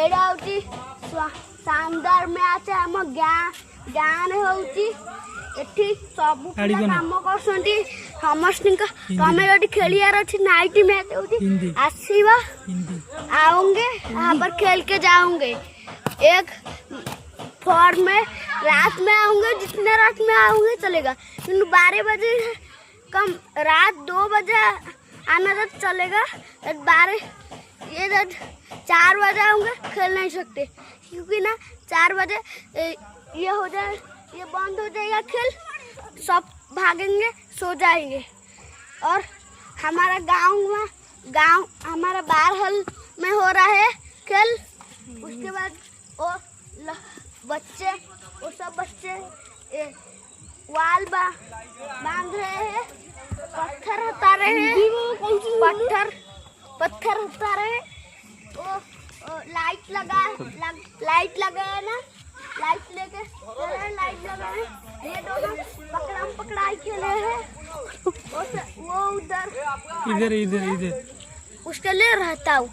एडा होची शानदार मैच आम गाँव में होची एठी सब काम करसंती समस्त तमे जटी खेलियार अछि नाइट मैच होची आसीबा आऊंगे यहाँ पर खेल के जाऊंगे एक फॉर्म में रात में आऊंगे जितने रात में आऊंगे चलेगा लेकिन 12 बजे कम रात 2 बजे आना तो चलेगा 12 ये 4 बजे आऊंगे खेल नहीं सकते क्योंकि ना 4 बजे ये हो जाए ये बंद हो जाएगा खेल सब भागेंगे सो जाएंगे और हमारा गांव हमारा बारहल में हो रहा है खेल। उसके बाद वो बच्चे वो सब बच्चे वाल बांध रहे हैं पत्थर हटा रहे हैं पत्थर हटा रहे हैं वो लाइट लगा है ना लाइट लेके लाइट लगा है ये दोनों पकड़ाई खेले हैं वो उधर इधर उसके लिए रहता हूँ।